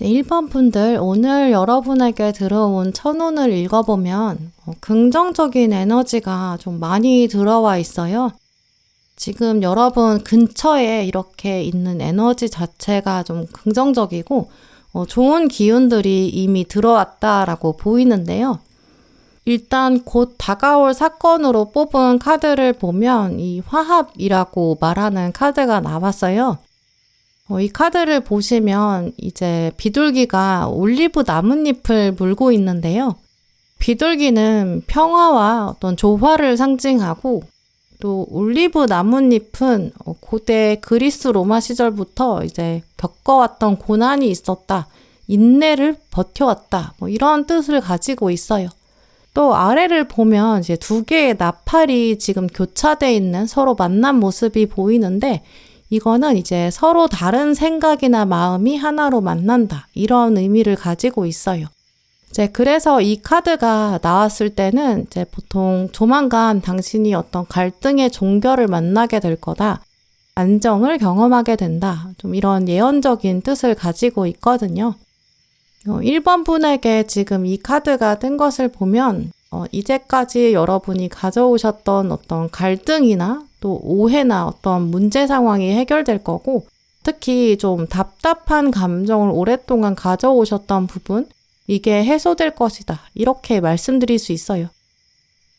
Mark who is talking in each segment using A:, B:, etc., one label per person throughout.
A: 네, 1번 분들, 오늘 여러분에게 들어온 천운을 읽어보면 긍정적인 에너지가 좀 많이 들어와 있어요. 지금 여러분 근처에 이렇게 있는 에너지 자체가 좀 긍정적이고 좋은 기운들이 이미 들어왔다라고 보이는데요. 일단 곧 다가올 사건으로 뽑은 카드를 보면 이 화합이라고 말하는 카드가 나왔어요. 이 카드를 보시면 이제 비둘기가 올리브 나뭇잎을 물고 있는데요. 비둘기는 평화와 어떤 조화를 상징하고 또 올리브 나뭇잎은 고대 그리스 로마 시절부터 이제 겪어왔던 고난이 있었다. 인내를 버텨왔다. 이런 뜻을 가지고 있어요. 또 아래를 보면 이제 두 개의 나팔이 지금 교차되어 있는 서로 만난 모습이 보이는데 이거는 이제 서로 다른 생각이나 마음이 하나로 만난다. 이런 의미를 가지고 있어요. 이제 그래서 이 카드가 나왔을 때는 이제 보통 조만간 당신이 어떤 갈등의 종결을 만나게 될 거다. 안정을 경험하게 된다. 좀 이런 예언적인 뜻을 가지고 있거든요. 1번 분에게 지금 이 카드가 뜬 것을 보면 이제까지 여러분이 가져오셨던 어떤 갈등이나 또 오해나 어떤 문제 상황이 해결될 거고 특히 좀 답답한 감정을 오랫동안 가져오셨던 부분 이게 해소될 것이다. 이렇게 말씀드릴 수 있어요.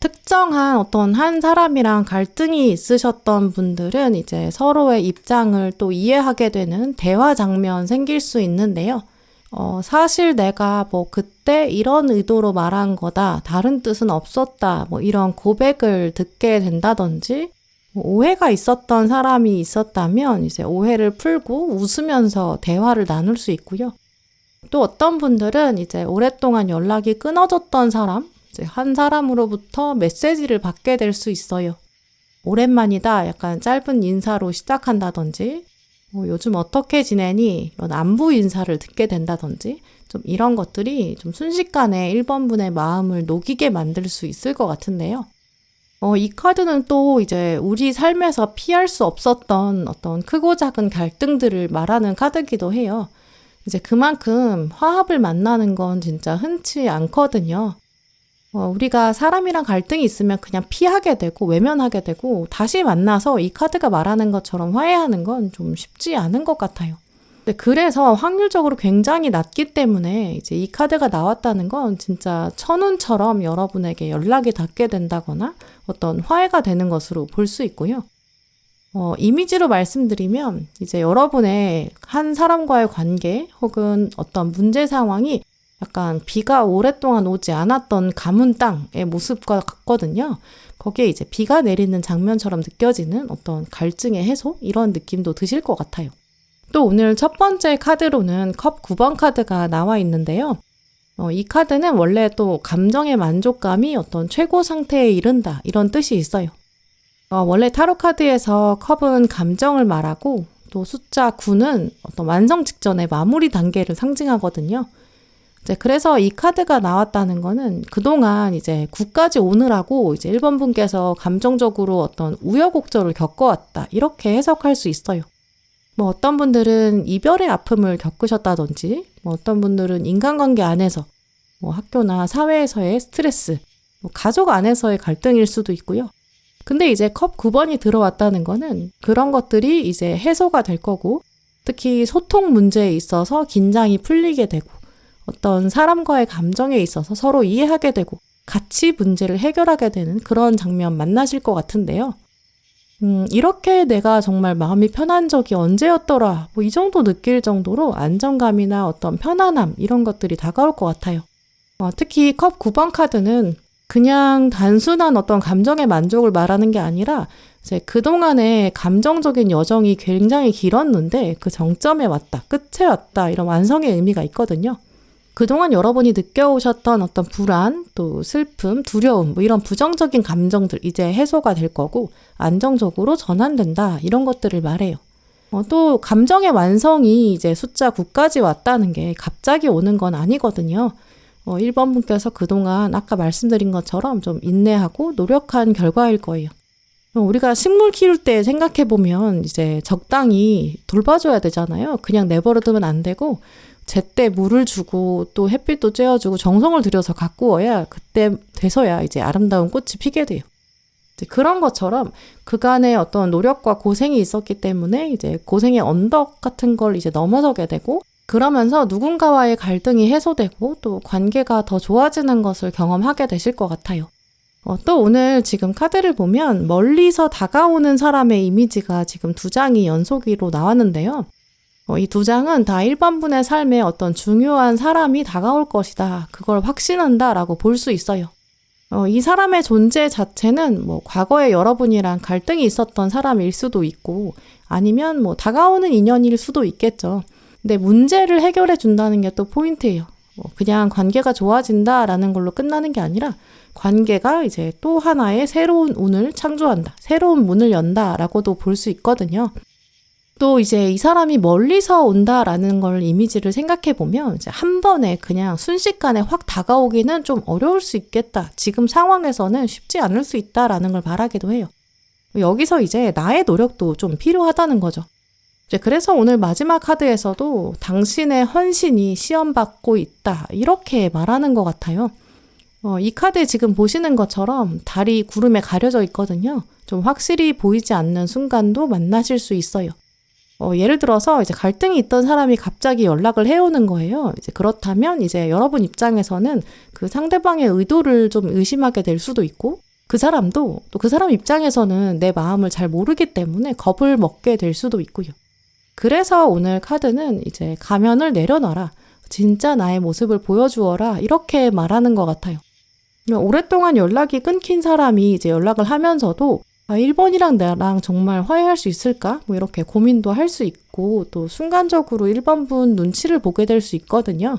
A: 특정한 어떤 한 사람이랑 갈등이 있으셨던 분들은 이제 서로의 입장을 또 이해하게 되는 대화 장면 생길 수 있는데요. 사실 내가 그때 이런 의도로 말한 거다. 다른 뜻은 없었다. 이런 고백을 듣게 된다든지 오해가 있었던 사람이 있었다면 이제 오해를 풀고 웃으면서 대화를 나눌 수 있고요. 또 어떤 분들은 이제 오랫동안 연락이 끊어졌던 사람, 이제 한 사람으로부터 메시지를 받게 될 수 있어요. 오랜만이다. 약간 짧은 인사로 시작한다든지 요즘 어떻게 지내니? 이런 안부 인사를 듣게 된다든지 좀 이런 것들이 좀 순식간에 1번 분의 마음을 녹이게 만들 수 있을 것 같은데요. 이 카드는 또 이제 우리 삶에서 피할 수 없었던 어떤 크고 작은 갈등들을 말하는 카드기도 해요. 이제 그만큼 화합을 만나는 건 진짜 흔치 않거든요. 우리가 사람이랑 갈등이 있으면 그냥 피하게 되고 외면하게 되고 다시 만나서 이 카드가 말하는 것처럼 화해하는 건 좀 쉽지 않은 것 같아요. 그래서 확률적으로 굉장히 낮기 때문에 이제 이 카드가 나왔다는 건 진짜 천운처럼 여러분에게 연락이 닿게 된다거나 어떤 화해가 되는 것으로 볼 수 있고요. 이미지로 말씀드리면 이제 여러분의 한 사람과의 관계 혹은 어떤 문제 상황이 약간 비가 오랫동안 오지 않았던 가문 땅의 모습과 같거든요. 거기에 이제 비가 내리는 장면처럼 느껴지는 어떤 갈증의 해소? 이런 느낌도 드실 것 같아요. 또 오늘 첫 번째 카드로는 컵 9번 카드가 나와 있는데요. 이 카드는 원래 또 감정의 만족감이 어떤 최고 상태에 이른다. 이런 뜻이 있어요. 원래 타로 카드에서 컵은 감정을 말하고 또 숫자 9는 어떤 완성 직전의 마무리 단계를 상징하거든요. 이제 그래서 이 카드가 나왔다는 거는 그동안 이제 9까지 오느라고 이제 1번 분께서 감정적으로 어떤 우여곡절을 겪어왔다. 이렇게 해석할 수 있어요. 어떤 분들은 이별의 아픔을 겪으셨다든지, 어떤 분들은 인간관계 안에서, 학교나 사회에서의 스트레스, 가족 안에서의 갈등일 수도 있고요. 근데 이제 컵 9번이 들어왔다는 거는 그런 것들이 이제 해소가 될 거고, 특히 소통 문제에 있어서 긴장이 풀리게 되고, 어떤 사람과의 감정에 있어서 서로 이해하게 되고, 같이 문제를 해결하게 되는 그런 장면 만나실 것 같은데요. 이렇게 내가 정말 마음이 편한 적이 언제였더라. 이 정도 느낄 정도로 안정감이나 어떤 편안함 이런 것들이 다가올 것 같아요. 특히 컵 9번 카드는 그냥 단순한 어떤 감정의 만족을 말하는 게 아니라 이제 그동안의 감정적인 여정이 굉장히 길었는데 그 정점에 왔다, 끝에 왔다 이런 완성의 의미가 있거든요. 그동안 여러분이 느껴오셨던 어떤 불안, 또 슬픔, 두려움 이런 부정적인 감정들 이제 해소가 될 거고 안정적으로 전환된다 이런 것들을 말해요. 또 감정의 완성이 이제 숫자 9까지 왔다는 게 갑자기 오는 건 아니거든요. 1번 분께서 그동안 아까 말씀드린 것처럼 좀 인내하고 노력한 결과일 거예요. 우리가 식물 키울 때 생각해보면 이제 적당히 돌봐줘야 되잖아요. 그냥 내버려두면 안 되고 제때 물을 주고 또 햇빛도 쬐어주고 정성을 들여서 가꾸어야 그때 돼서야 이제 아름다운 꽃이 피게 돼요. 이제 그런 것처럼 그간의 어떤 노력과 고생이 있었기 때문에 이제 고생의 언덕 같은 걸 이제 넘어서게 되고 그러면서 누군가와의 갈등이 해소되고 또 관계가 더 좋아지는 것을 경험하게 되실 것 같아요. 또 오늘 지금 카드를 보면 멀리서 다가오는 사람의 이미지가 지금 2장이 연속으로 나왔는데요. 이 2장은 다 1번 분의 삶에 어떤 중요한 사람이 다가올 것이다. 그걸 확신한다 라고 볼 수 있어요. 이 사람의 존재 자체는 과거에 여러분이랑 갈등이 있었던 사람일 수도 있고 아니면 다가오는 인연일 수도 있겠죠. 근데 문제를 해결해 준다는 게 또 포인트예요. 그냥 관계가 좋아진다라는 걸로 끝나는 게 아니라 관계가 이제 또 하나의 새로운 운을 창조한다. 새로운 문을 연다라고도 볼 수 있거든요. 또 이제 이 사람이 멀리서 온다라는 걸 이미지를 생각해 보면 이제 한 번에 그냥 순식간에 확 다가오기는 좀 어려울 수 있겠다. 지금 상황에서는 쉽지 않을 수 있다라는 걸 말하기도 해요. 여기서 이제 나의 노력도 좀 필요하다는 거죠. 이제 그래서 오늘 마지막 카드에서도 당신의 헌신이 시험받고 있다. 이렇게 말하는 것 같아요. 이 카드 지금 보시는 것처럼 달이 구름에 가려져 있거든요. 좀 확실히 보이지 않는 순간도 만나실 수 있어요. 예를 들어서 이제 갈등이 있던 사람이 갑자기 연락을 해오는 거예요. 이제 그렇다면 이제 여러분 입장에서는 그 상대방의 의도를 좀 의심하게 될 수도 있고 그 사람도 또 그 사람 입장에서는 내 마음을 잘 모르기 때문에 겁을 먹게 될 수도 있고요. 그래서 오늘 카드는 이제 가면을 내려놔라. 진짜 나의 모습을 보여주어라. 이렇게 말하는 것 같아요. 오랫동안 연락이 끊긴 사람이 이제 연락을 하면서도 1번이랑 나랑 정말 화해할 수 있을까? 이렇게 고민도 할 수 있고 또 순간적으로 1번 분 눈치를 보게 될 수 있거든요.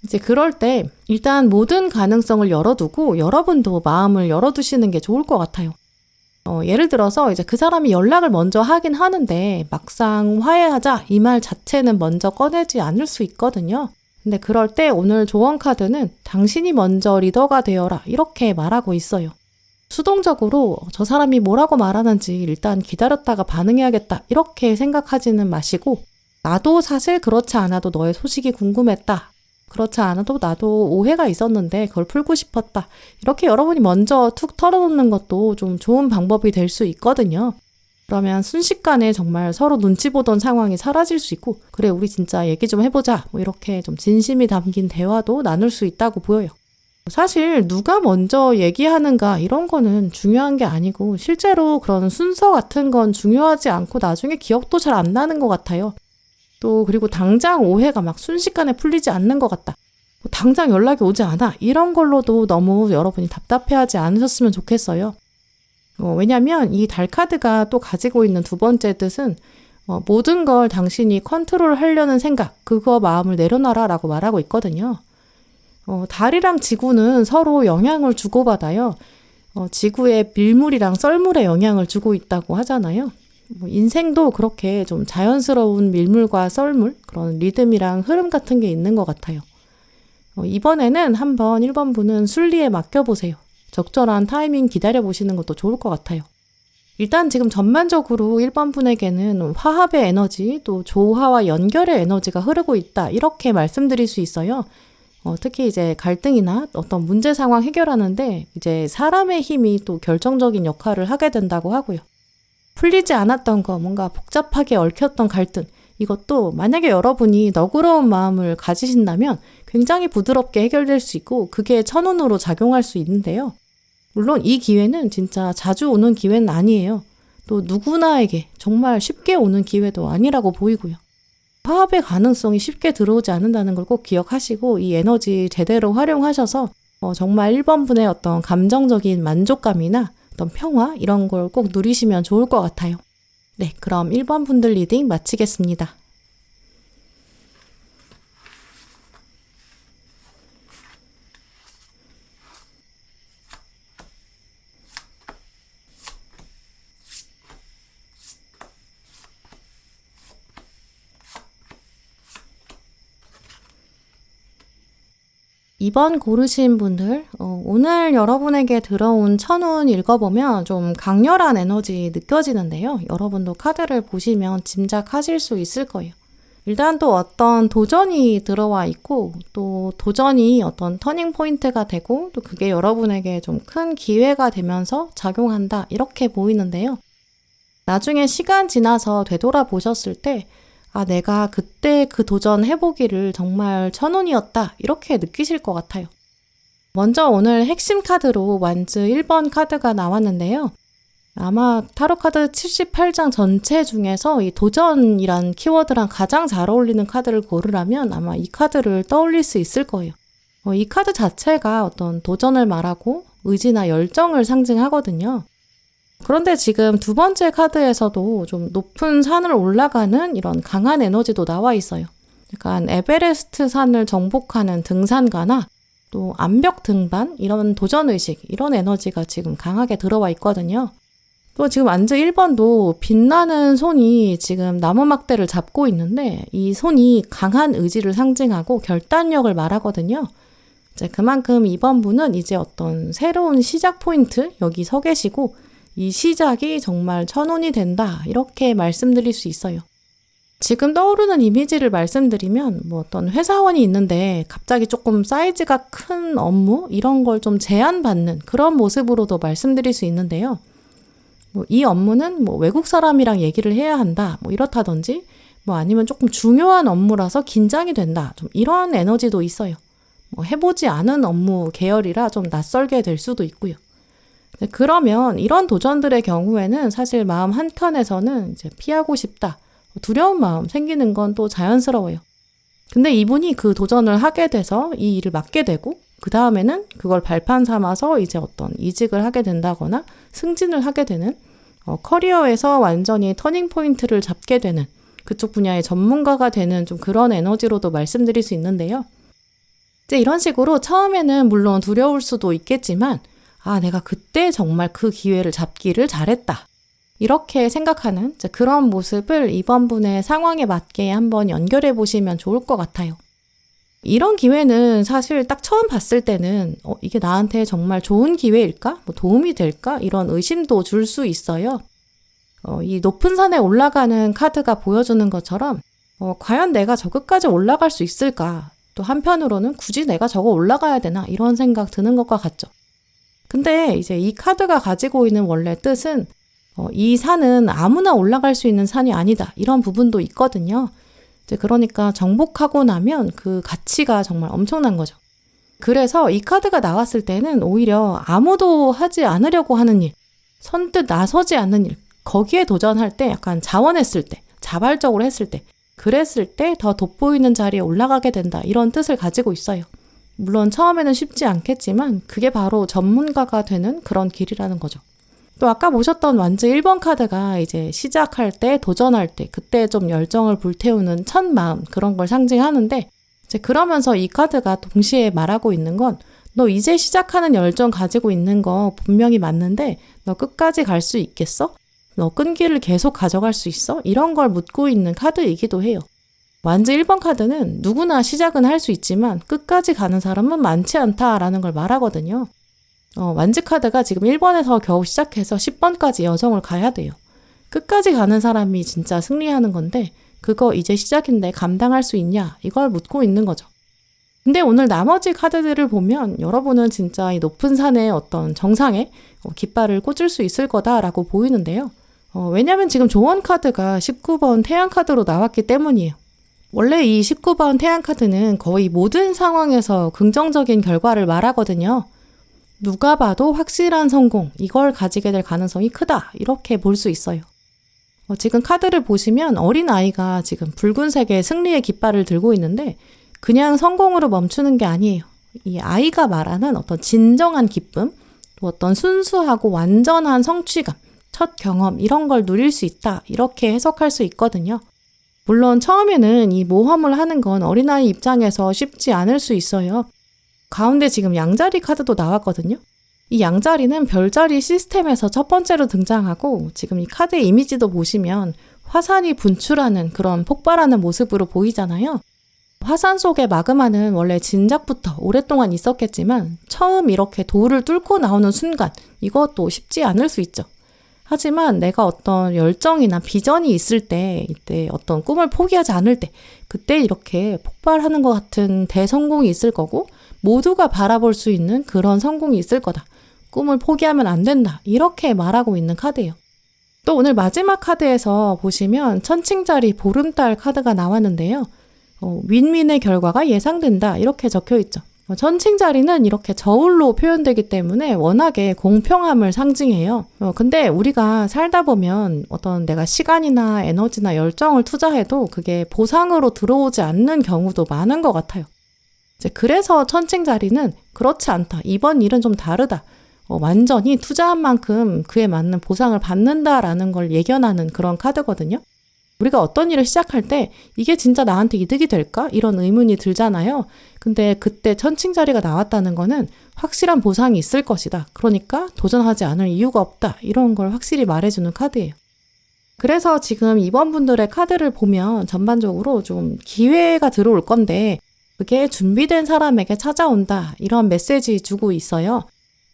A: 이제 그럴 때 일단 모든 가능성을 열어두고 여러분도 마음을 열어두시는 게 좋을 것 같아요. 예를 들어서 이제 그 사람이 연락을 먼저 하긴 하는데 막상 화해하자 이 말 자체는 먼저 꺼내지 않을 수 있거든요. 근데 그럴 때 오늘 조언 카드는 당신이 먼저 리더가 되어라 이렇게 말하고 있어요. 수동적으로 저 사람이 뭐라고 말하는지 일단 기다렸다가 반응해야겠다 이렇게 생각하지는 마시고 나도 사실 그렇지 않아도 너의 소식이 궁금했다. 그렇지 않아도 나도 오해가 있었는데 그걸 풀고 싶었다. 이렇게 여러분이 먼저 툭 털어놓는 것도 좀 좋은 방법이 될 수 있거든요. 그러면 순식간에 정말 서로 눈치 보던 상황이 사라질 수 있고 그래 우리 진짜 얘기 좀 해보자 이렇게 좀 진심이 담긴 대화도 나눌 수 있다고 보여요. 사실 누가 먼저 얘기하는가 이런 거는 중요한 게 아니고 실제로 그런 순서 같은 건 중요하지 않고 나중에 기억도 잘 안 나는 것 같아요. 또 그리고 당장 오해가 막 순식간에 풀리지 않는 것 같다. 당장 연락이 오지 않아. 이런 걸로도 너무 여러분이 답답해하지 않으셨으면 좋겠어요. 왜냐면 이 달 카드가 또 가지고 있는 2번째 뜻은 모든 걸 당신이 컨트롤 하려는 생각, 그거 마음을 내려놔라 라고 말하고 있거든요. 달이랑 지구는 서로 영향을 주고받아요. 지구의 밀물이랑 썰물에 영향을 주고 있다고 하잖아요. 인생도 그렇게 좀 자연스러운 밀물과 썰물, 그런 리듬이랑 흐름 같은 게 있는 것 같아요. 이번에는 한번 1번 분은 순리에 맡겨보세요. 적절한 타이밍 기다려보시는 것도 좋을 것 같아요. 일단 지금 전반적으로 1번 분에게는 화합의 에너지, 또 조화와 연결의 에너지가 흐르고 있다. 이렇게 말씀드릴 수 있어요. 특히 이제 갈등이나 어떤 문제 상황 해결하는데 이제 사람의 힘이 또 결정적인 역할을 하게 된다고 하고요. 풀리지 않았던 거, 뭔가 복잡하게 얽혔던 갈등, 이것도 만약에 여러분이 너그러운 마음을 가지신다면 굉장히 부드럽게 해결될 수 있고 그게 천운으로 작용할 수 있는데요. 물론 이 기회는 진짜 자주 오는 기회는 아니에요. 또 누구나에게 정말 쉽게 오는 기회도 아니라고 보이고요. 화합의 가능성이 쉽게 들어오지 않는다는 걸 꼭 기억하시고 이 에너지 제대로 활용하셔서 정말 1번 분의 어떤 감정적인 만족감이나 어떤 평화 이런 걸 꼭 누리시면 좋을 것 같아요. 네, 그럼 1번 분들 리딩 마치겠습니다. 이번 고르신 분들, 오늘 여러분에게 들어온 천운 읽어보면 좀 강렬한 에너지 느껴지는데요. 여러분도 카드를 보시면 짐작하실 수 있을 거예요. 일단 또 어떤 도전이 들어와 있고 또 도전이 어떤 터닝 포인트가 되고 또 그게 여러분에게 좀 큰 기회가 되면서 작용한다 이렇게 보이는데요. 나중에 시간 지나서 되돌아보셨을 때 아, 내가 그때 그 도전 해보기를 정말 천운이었다 이렇게 느끼실 것 같아요. 먼저 오늘 핵심 카드로 완즈 1번 카드가 나왔는데요. 아마 타로 카드 78장 전체 중에서 이 도전이란 키워드랑 가장 잘 어울리는 카드를 고르라면 아마 이 카드를 떠올릴 수 있을 거예요. 이 카드 자체가 어떤 도전을 말하고 의지나 열정을 상징하거든요. 그런데 지금 두 번째 카드에서도 좀 높은 산을 올라가는 이런 강한 에너지도 나와 있어요. 약간 에베레스트 산을 정복하는 등산가나 또 암벽 등반 이런 도전의식 이런 에너지가 지금 강하게 들어와 있거든요. 또 지금 완즈 1번도 빛나는 손이 지금 나무막대를 잡고 있는데 이 손이 강한 의지를 상징하고 결단력을 말하거든요. 이제 그만큼 이번 분은 이제 어떤 새로운 시작 포인트 여기 서 계시고 이 시작이 정말 천운이 된다 이렇게 말씀드릴 수 있어요. 지금 떠오르는 이미지를 말씀드리면 뭐 어떤 회사원이 있는데 갑자기 조금 사이즈가 큰 업무 이런 걸 좀 제안받는 그런 모습으로도 말씀드릴 수 있는데요. 뭐 이 업무는 뭐 외국 사람이랑 얘기를 해야 한다 뭐 이렇다든지 뭐 아니면 조금 중요한 업무라서 긴장이 된다 좀 이런 에너지도 있어요. 뭐 해보지 않은 업무 계열이라 좀 낯설게 될 수도 있고요. 그러면 이런 도전들의 경우에는 사실 마음 한켠에서는 이제 피하고 싶다. 두려운 마음 생기는 건 또 자연스러워요. 근데 이분이 그 도전을 하게 돼서 이 일을 맡게 되고 그 다음에는 그걸 발판 삼아서 이제 어떤 이직을 하게 된다거나 승진을 하게 되는 커리어에서 완전히 터닝 포인트를 잡게 되는 그쪽 분야의 전문가가 되는 좀 그런 에너지로도 말씀드릴 수 있는데요. 이제 이런 식으로 처음에는 물론 두려울 수도 있겠지만 아, 내가 그때 정말 그 기회를 잡기를 잘했다. 이렇게 생각하는 그런 모습을 이번 분의 상황에 맞게 한번 연결해 보시면 좋을 것 같아요. 이런 기회는 사실 딱 처음 봤을 때는 이게 나한테 정말 좋은 기회일까? 뭐 도움이 될까? 이런 의심도 줄 수 있어요. 이 높은 산에 올라가는 카드가 보여주는 것처럼 과연 내가 저 끝까지 올라갈 수 있을까? 또 한편으로는 굳이 내가 저거 올라가야 되나? 이런 생각 드는 것과 같죠. 근데 이제 이 카드가 가지고 있는 원래 뜻은 이 산은 아무나 올라갈 수 있는 산이 아니다. 이런 부분도 있거든요. 이제 그러니까 정복하고 나면 그 가치가 정말 엄청난 거죠. 그래서 이 카드가 나왔을 때는 오히려 아무도 하지 않으려고 하는 일, 선뜻 나서지 않는 일, 거기에 도전할 때 약간 자원했을 때, 자발적으로 했을 때, 그랬을 때 더 돋보이는 자리에 올라가게 된다. 이런 뜻을 가지고 있어요. 물론 처음에는 쉽지 않겠지만 그게 바로 전문가가 되는 그런 길이라는 거죠. 또 아까 보셨던 완즈 1번 카드가 이제 시작할 때, 도전할 때, 그때 좀 열정을 불태우는 첫 마음 그런 걸 상징하는데 이제 그러면서 이 카드가 동시에 말하고 있는 건 너 이제 시작하는 열정 가지고 있는 거 분명히 맞는데 너 끝까지 갈 수 있겠어? 너 끈기를 계속 가져갈 수 있어? 이런 걸 묻고 있는 카드이기도 해요. 완즈 1번 카드는 누구나 시작은 할 수 있지만 끝까지 가는 사람은 많지 않다라는 걸 말하거든요. 완즈 카드가 지금 1번에서 겨우 시작해서 10번까지 여정을 가야 돼요. 끝까지 가는 사람이 진짜 승리하는 건데 그거 이제 시작인데 감당할 수 있냐? 이걸 묻고 있는 거죠. 근데 오늘 나머지 카드들을 보면 여러분은 진짜 이 높은 산의 어떤 정상에 깃발을 꽂을 수 있을 거다라고 보이는데요. 왜냐면 지금 조언 카드가 19번 태양 카드로 나왔기 때문이에요. 원래 이 19번 태양 카드는 거의 모든 상황에서 긍정적인 결과를 말하거든요. 누가 봐도 확실한 성공, 이걸 가지게 될 가능성이 크다. 이렇게 볼 수 있어요. 지금 카드를 보시면 어린아이가 지금 붉은색의 승리의 깃발을 들고 있는데 그냥 성공으로 멈추는 게 아니에요. 이 아이가 말하는 어떤 진정한 기쁨, 또 어떤 순수하고 완전한 성취감, 첫 경험 이런 걸 누릴 수 있다. 이렇게 해석할 수 있거든요. 물론 처음에는 이 모험을 하는 건 어린아이 입장에서 쉽지 않을 수 있어요. 가운데 지금 양자리 카드도 나왔거든요. 이 양자리는 별자리 시스템에서 첫 번째로 등장하고 지금 이 카드의 이미지도 보시면 화산이 분출하는 그런 폭발하는 모습으로 보이잖아요. 화산 속의 마그마는 원래 진작부터 오랫동안 있었겠지만 처음 이렇게 돌을 뚫고 나오는 순간 이것도 쉽지 않을 수 있죠. 하지만 내가 어떤 열정이나 비전이 있을 때, 이때 어떤 꿈을 포기하지 않을 때, 그때 이렇게 폭발하는 것 같은 대성공이 있을 거고, 모두가 바라볼 수 있는 그런 성공이 있을 거다. 꿈을 포기하면 안 된다. 이렇게 말하고 있는 카드예요. 또 오늘 마지막 카드에서 보시면 천칭자리 보름달 카드가 나왔는데요. 윈윈의 결과가 예상된다. 이렇게 적혀 있죠. 천칭자리는 이렇게 저울로 표현되기 때문에 워낙에 공평함을 상징해요. 근데 우리가 살다 보면 어떤 내가 시간이나 에너지나 열정을 투자해도 그게 보상으로 들어오지 않는 경우도 많은 것 같아요. 그래서 천칭자리는 그렇지 않다. 이번 일은 좀 다르다. 완전히 투자한 만큼 그에 맞는 보상을 받는다라는 걸 예견하는 그런 카드거든요. 우리가 어떤 일을 시작할 때 이게 진짜 나한테 이득이 될까? 이런 의문이 들잖아요. 근데 그때 천칭자리가 나왔다는 거는 확실한 보상이 있을 것이다. 그러니까 도전하지 않을 이유가 없다. 이런 걸 확실히 말해주는 카드예요. 그래서 지금 이번 분들의 카드를 보면 전반적으로 좀 기회가 들어올 건데 그게 준비된 사람에게 찾아온다. 이런 메시지 주고 있어요.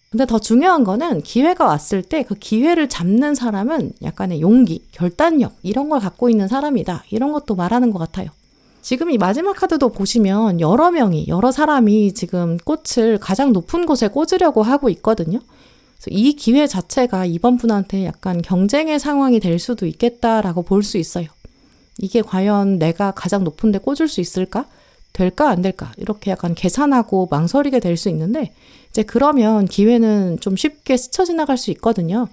A: 근데 더 중요한 거는 기회가 왔을 때 그 기회를 잡는 사람은 약간의 용기, 결단력 이런 걸 갖고 있는 사람이다. 이런 것도 말하는 것 같아요. 지금 이 마지막 카드도 보시면 여러 사람이 지금 꽃을 가장 높은 곳에 꽂으려고 하고 있거든요. 그래서 이 기회 자체가 이번 분한테 약간 경쟁의 상황이 될 수도 있겠다라고 볼 수 있어요. 이게 과연 내가 가장 높은 데 꽂을 수 있을까? 될까 안 될까? 이렇게 약간 계산하고 망설이게 될 수 있는데 이제 그러면 기회는 좀 쉽게 스쳐 지나갈 수 있거든요.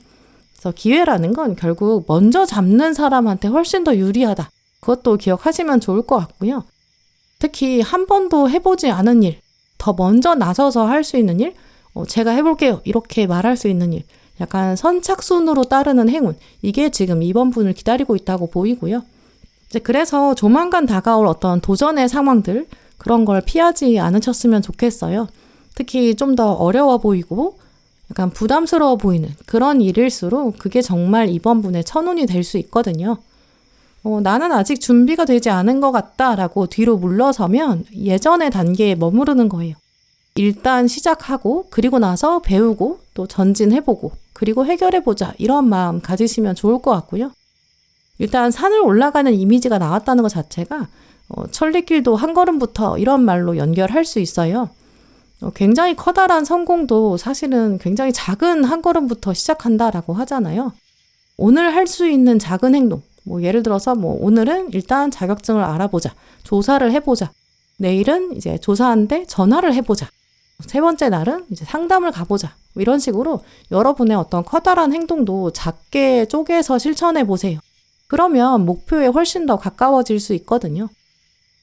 A: 그래서 기회라는 건 결국 먼저 잡는 사람한테 훨씬 더 유리하다. 그것도 기억하시면 좋을 것 같고요. 특히 한 번도 해보지 않은 일, 더 먼저 나서서 할 수 있는 일, 제가 해볼게요. 이렇게 말할 수 있는 일, 약간 선착순으로 따르는 행운, 이게 지금 이번 분을 기다리고 있다고 보이고요. 이제 그래서 조만간 다가올 어떤 도전의 상황들, 그런 걸 피하지 않으셨으면 좋겠어요. 특히 좀 더 어려워 보이고 약간 부담스러워 보이는 그런 일일수록 그게 정말 이번 분의 천운이 될 수 있거든요. 나는 아직 준비가 되지 않은 것 같다라고 뒤로 물러서면 예전의 단계에 머무르는 거예요. 일단 시작하고 그리고 나서 배우고 또 전진해보고 그리고 해결해보자 이런 마음 가지시면 좋을 것 같고요. 일단 산을 올라가는 이미지가 나왔다는 것 자체가 천리길도 한 걸음부터 이런 말로 연결할 수 있어요. 굉장히 커다란 성공도 사실은 굉장히 작은 한 걸음부터 시작한다라고 하잖아요. 오늘 할 수 있는 작은 행동, 예를 들어서 오늘은 일단 자격증을 알아보자, 조사를 해보자. 내일은 이제 조사한데 전화를 해보자. 세 번째 날은 이제 상담을 가보자. 이런 식으로 여러분의 어떤 커다란 행동도 작게 쪼개서 실천해 보세요. 그러면 목표에 훨씬 더 가까워질 수 있거든요.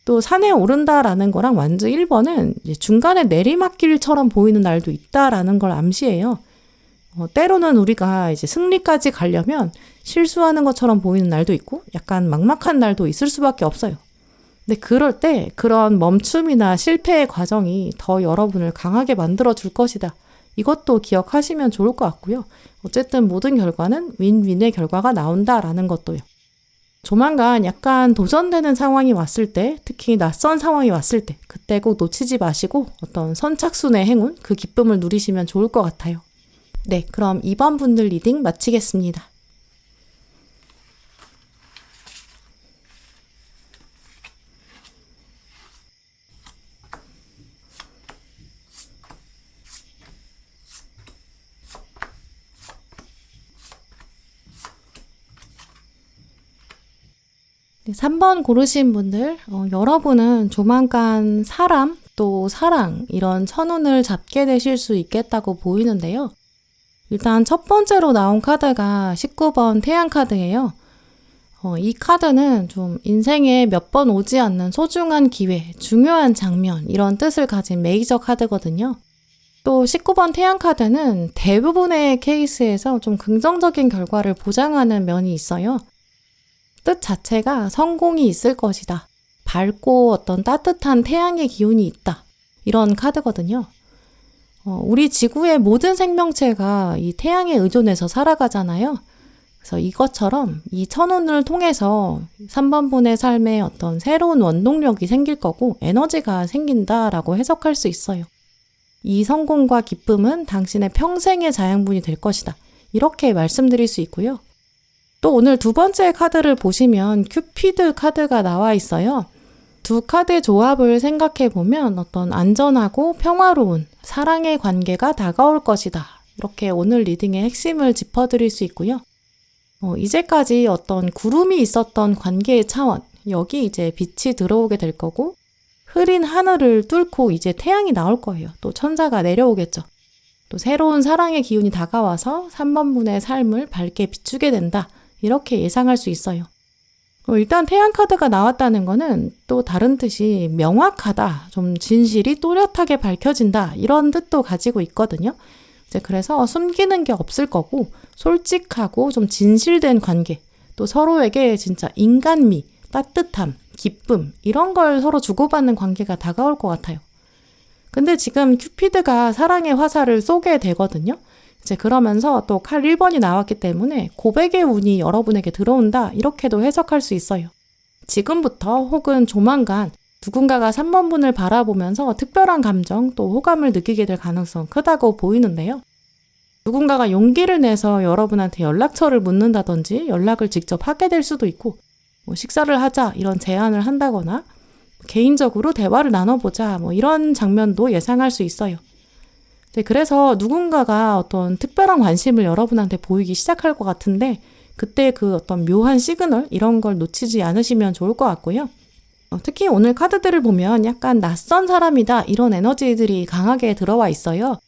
A: 또 산에 오른다라는 거랑 완주 1번은 이제 중간에 내리막길처럼 보이는 날도 있다라는 걸 암시해요. 때로는 우리가 이제 승리까지 가려면 실수하는 것처럼 보이는 날도 있고 약간 막막한 날도 있을 수밖에 없어요. 근데 그럴 때 그런 멈춤이나 실패의 과정이 더 여러분을 강하게 만들어 줄 것이다. 이것도 기억하시면 좋을 것 같고요. 어쨌든 모든 결과는 윈윈의 결과가 나온다라는 것도요. 조만간 약간 도전되는 상황이 왔을 때, 특히 낯선 상황이 왔을 때, 그때 꼭 놓치지 마시고 어떤 선착순의 행운, 그 기쁨을 누리시면 좋을 것 같아요. 네, 그럼 2번 분들 리딩 마치겠습니다. 네, 3번 고르신 분들, 여러분은 조만간 사람 또 사랑 이런 천운을 잡게 되실 수 있겠다고 보이는데요. 일단 첫 번째로 나온 카드가 19번 태양 카드예요. 이 카드는 좀 인생에 몇 번 오지 않는 소중한 기회, 중요한 장면 이런 뜻을 가진 메이저 카드거든요. 또 19번 태양 카드는 대부분의 케이스에서 좀 긍정적인 결과를 보장하는 면이 있어요. 뜻 자체가 성공이 있을 것이다. 밝고 어떤 따뜻한 태양의 기운이 있다. 이런 카드거든요. 우리 지구의 모든 생명체가 이 태양에 의존해서 살아가잖아요. 그래서 이것처럼 이 천운을 통해서 3번 분의 삶에 어떤 새로운 원동력이 생길 거고 에너지가 생긴다라고 해석할 수 있어요. 이 성공과 기쁨은 당신의 평생의 자양분이 될 것이다. 이렇게 말씀드릴 수 있고요. 또 오늘 두 번째 카드를 보시면 큐피드 카드가 나와 있어요. 두 카드의 조합을 생각해 보면 어떤 안전하고 평화로운 사랑의 관계가 다가올 것이다. 이렇게 오늘 리딩의 핵심을 짚어드릴 수 있고요. 이제까지 어떤 구름이 있었던 관계의 차원, 여기 이제 빛이 들어오게 될 거고 흐린 하늘을 뚫고 이제 태양이 나올 거예요. 또 천사가 내려오겠죠. 또 새로운 사랑의 기운이 다가와서 3번 분의 삶을 밝게 비추게 된다. 이렇게 예상할 수 있어요. 일단 태양 카드가 나왔다는 거는 또 다른 뜻이 명확하다, 좀 진실이 또렷하게 밝혀진다 이런 뜻도 가지고 있거든요. 이제 그래서 숨기는 게 없을 거고 솔직하고 좀 진실된 관계, 또 서로에게 진짜 인간미, 따뜻함, 기쁨 이런 걸 서로 주고받는 관계가 다가올 것 같아요. 근데 지금 큐피드가 사랑의 화살을 쏘게 되거든요. 이제 그러면서 또 칼 1번이 나왔기 때문에 고백의 운이 여러분에게 들어온다 이렇게도 해석할 수 있어요. 지금부터 혹은 조만간 누군가가 3번 분을 바라보면서 특별한 감정 또 호감을 느끼게 될 가능성 크다고 보이는데요. 누군가가 용기를 내서 여러분한테 연락처를 묻는다든지 연락을 직접 하게 될 수도 있고 식사를 하자 이런 제안을 한다거나 개인적으로 대화를 나눠보자 이런 장면도 예상할 수 있어요. 네, 그래서 누군가가 어떤 특별한 관심을 여러분한테 보이기 시작할 것 같은데 그때 그 어떤 묘한 시그널 이런 걸 놓치지 않으시면 좋을 것 같고요. 특히 오늘 카드들을 보면 약간 낯선 사람이다 이런 에너지들이 강하게 들어와 있어요.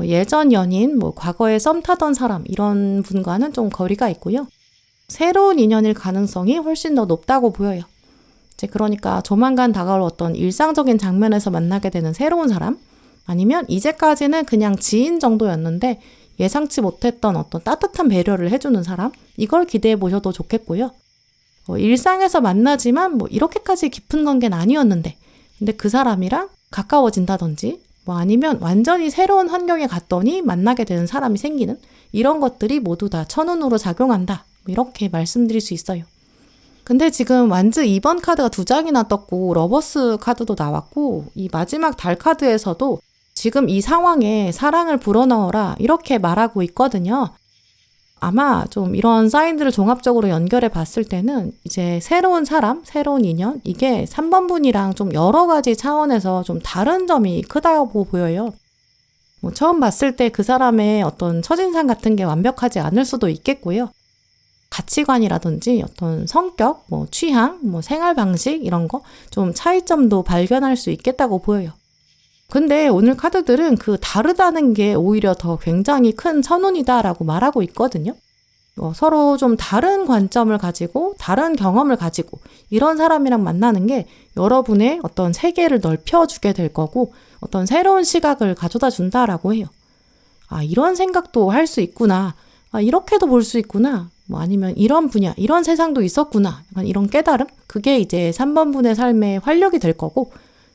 A: 예전 연인, 과거에 썸 타던 사람 이런 분과는 좀 거리가 있고요. 새로운 인연일 가능성이 훨씬 더 높다고 보여요. 이제 그러니까 조만간 다가올 어떤 일상적인 장면에서 만나게 되는 새로운 사람, 아니면 이제까지는 그냥 지인 정도였는데 예상치 못했던 어떤 따뜻한 배려를 해주는 사람, 이걸 기대해 보셔도 좋겠고요. 일상에서 만나지만 이렇게까지 깊은 관계는 아니었는데 근데 그 사람이랑 가까워진다든지 아니면 완전히 새로운 환경에 갔더니 만나게 되는 사람이 생기는 이런 것들이 모두 다 천운으로 작용한다. 이렇게 말씀드릴 수 있어요. 근데 지금 완즈 2번 카드가 2장이나 떴고 러버스 카드도 나왔고 이 마지막 달 카드에서도 지금 이 상황에 사랑을 불어넣어라 이렇게 말하고 있거든요. 아마 좀 이런 사인들을 종합적으로 연결해 봤을 때는 이제 새로운 사람, 새로운 인연 이게 3번 분이랑 좀 여러 가지 차원에서 좀 다른 점이 크다고 보여요. 처음 봤을 때 그 사람의 어떤 첫인상 같은 게 완벽하지 않을 수도 있겠고요. 가치관이라든지 어떤 성격, 취향, 생활 방식 이런 거 좀 차이점도 발견할 수 있겠다고 보여요. 근데 오늘 카드들은 그 다르다는 게 오히려 더 굉장히 큰 선운이다라고 말하고 있거든요. 서로 좀 다른 관점을 가지고 다른 경험을 가지고 이런 사람이랑 만나는 게 여러분의 어떤 세계를 넓혀주게 될 거고 어떤 새로운 시각을 가져다 준다라고 해요. 아, 이런 생각도 할 수 있구나. 아, 이렇게도 볼 수 있구나. 아니면 이런 분야, 이런 세상도 있었구나. 약간 이런 깨달음? 그게 이제 3번 분의 삶의 활력이 될 거고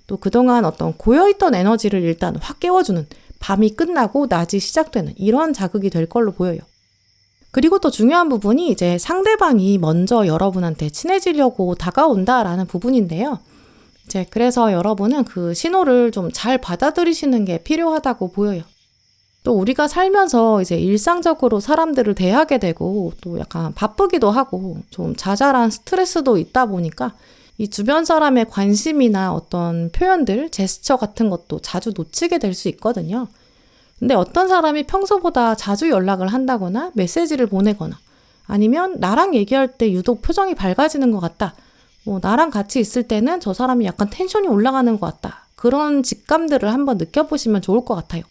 A: 또 그동안 어떤 고여있던 에너지를 일단 확 깨워주는 밤이 끝나고 낮이 시작되는 이런 자극이 될 걸로 보여요. 그리고 또 중요한 부분이 이제 상대방이 먼저 여러분한테 친해지려고 다가온다라는 부분인데요. 이제 그래서 여러분은 그 신호를 좀 잘 받아들이시는 게 필요하다고 보여요. 또 우리가 살면서 이제 일상적으로 사람들을 대하게 되고 또 약간 바쁘기도 하고 좀 자잘한 스트레스도 있다 보니까 이 주변 사람의 관심이나 어떤 표현들, 제스처 같은 것도 자주 놓치게 될 수 있거든요. 근데 어떤 사람이 평소보다 자주 연락을 한다거나 메시지를 보내거나 아니면 나랑 얘기할 때 유독 표정이 밝아지는 것 같다. 나랑 같이 있을 때는 저 사람이 약간 텐션이 올라가는 것 같다. 그런 직감들을 한번 느껴보시면 좋을 것 같아요.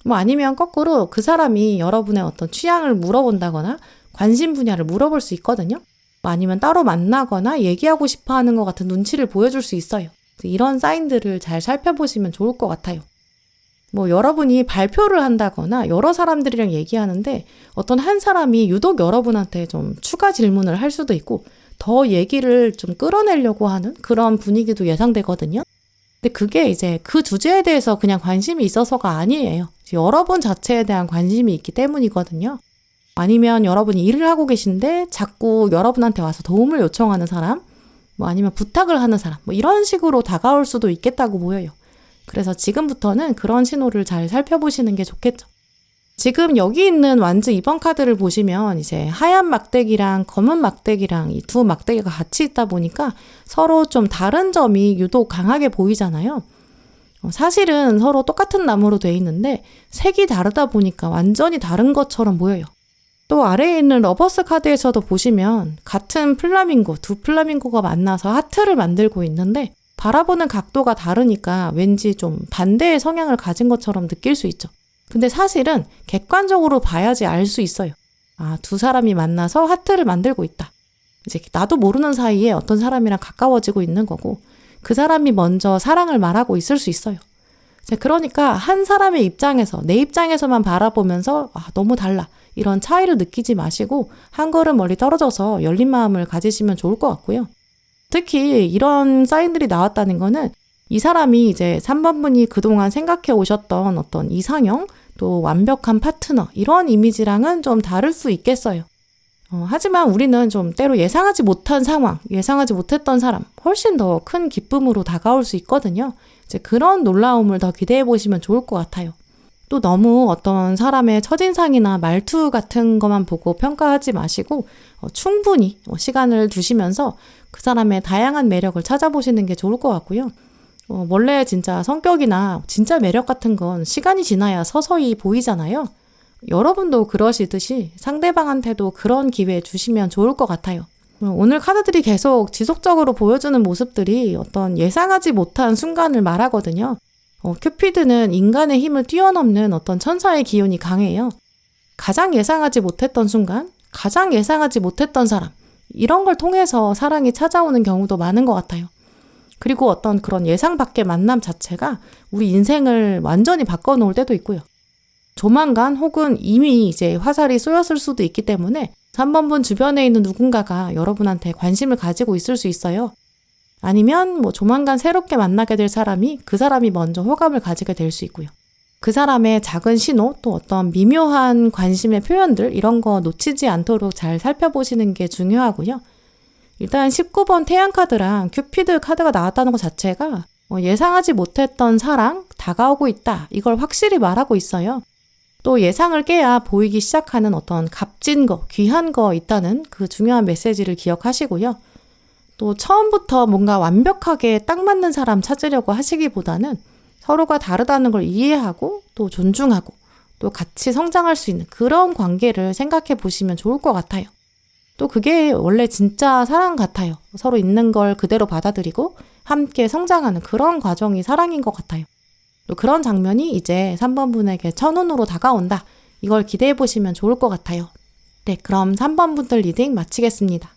A: 아니면 거꾸로 그 사람이 여러분의 어떤 취향을 물어본다거나 관심 분야를 물어볼 수 있거든요. 아니면 따로 만나거나 얘기하고 싶어 하는 것 같은 눈치를 보여줄 수 있어요. 이런 사인들을 잘 살펴보시면 좋을 것 같아요. 여러분이 발표를 한다거나 여러 사람들이랑 얘기하는데 어떤 한 사람이 유독 여러분한테 좀 추가 질문을 할 수도 있고 더 얘기를 좀 끌어내려고 하는 그런 분위기도 예상되거든요. 근데 그게 이제 그 주제에 대해서 그냥 관심이 있어서가 아니에요. 여러분 자체에 대한 관심이 있기 때문이거든요. 아니면 여러분이 일을 하고 계신데 자꾸 여러분한테 와서 도움을 요청하는 사람, 아니면 부탁을 하는 사람, 이런 식으로 다가올 수도 있겠다고 보여요. 그래서 지금부터는 그런 신호를 잘 살펴보시는 게 좋겠죠. 지금 여기 있는 완즈 2번 카드를 보시면 이제 하얀 막대기랑 검은 막대기랑 이 두 막대기가 같이 있다 보니까 서로 좀 다른 점이 유독 강하게 보이잖아요. 사실은 서로 똑같은 나무로 돼 있는데 색이 다르다 보니까 완전히 다른 것처럼 보여요. 또 아래에 있는 러버스 카드에서도 보시면 같은 플라밍고, 두 플라밍고가 만나서 하트를 만들고 있는데 바라보는 각도가 다르니까 왠지 좀 반대의 성향을 가진 것처럼 느낄 수 있죠. 근데 사실은 객관적으로 봐야지 알 수 있어요. 아, 두 사람이 만나서 하트를 만들고 있다. 이제 나도 모르는 사이에 어떤 사람이랑 가까워지고 있는 거고 그 사람이 먼저 사랑을 말하고 있을 수 있어요. 그러니까 한 사람의 입장에서 내 입장에서만 바라보면서 너무 달라 이런 차이를 느끼지 마시고 한 걸음 멀리 떨어져서 열린 마음을 가지시면 좋을 것 같고요. 특히 이런 사인들이 나왔다는 거는 이 사람이 이제 3번 분이 그동안 생각해 오셨던 어떤 이상형, 또 완벽한 파트너 이런 이미지랑은 좀 다를 수 있겠어요. 하지만 우리는 좀 때로 예상하지 못한 상황, 예상하지 못했던 사람 훨씬 더 큰 기쁨으로 다가올 수 있거든요. 이제 그런 놀라움을 더 기대해 보시면 좋을 것 같아요. 또 너무 어떤 사람의 첫인상이나 말투 같은 것만 보고 평가하지 마시고 충분히 시간을 두시면서 그 사람의 다양한 매력을 찾아보시는 게 좋을 것 같고요. 원래 진짜 성격이나 진짜 매력 같은 건 시간이 지나야 서서히 보이잖아요. 여러분도 그러시듯이 상대방한테도 그런 기회 주시면 좋을 것 같아요. 오늘 카드들이 계속 지속적으로 보여주는 모습들이 어떤 예상하지 못한 순간을 말하거든요. 큐피드는 인간의 힘을 뛰어넘는 어떤 천사의 기운이 강해요. 가장 예상하지 못했던 순간, 가장 예상하지 못했던 사람, 이런 걸 통해서 사랑이 찾아오는 경우도 많은 것 같아요. 그리고 어떤 그런 예상 밖의 만남 자체가 우리 인생을 완전히 바꿔놓을 때도 있고요. 조만간 혹은 이미 이제 화살이 쏘였을 수도 있기 때문에 3번 분 주변에 있는 누군가가 여러분한테 관심을 가지고 있을 수 있어요. 아니면 조만간 새롭게 만나게 될 사람이 그 사람이 먼저 호감을 가지게 될 수 있고요. 그 사람의 작은 신호 또 어떤 미묘한 관심의 표현들 이런 거 놓치지 않도록 잘 살펴보시는 게 중요하고요. 일단 19번 태양 카드랑 큐피드 카드가 나왔다는 것 자체가 예상하지 못했던 사랑, 다가오고 있다. 이걸 확실히 말하고 있어요. 또 예상을 깨야 보이기 시작하는 어떤 값진 거, 귀한 거 있다는 그 중요한 메시지를 기억하시고요. 또 처음부터 뭔가 완벽하게 딱 맞는 사람 찾으려고 하시기보다는 서로가 다르다는 걸 이해하고 또 존중하고 또 같이 성장할 수 있는 그런 관계를 생각해 보시면 좋을 것 같아요. 또 그게 원래 진짜 사랑 같아요. 서로 있는 걸 그대로 받아들이고 함께 성장하는 그런 과정이 사랑인 것 같아요. 또 그런 장면이 이제 3번 분에게 첫눈으로 다가온다. 이걸 기대해 보시면 좋을 것 같아요. 네, 그럼 3번 분들 리딩 마치겠습니다.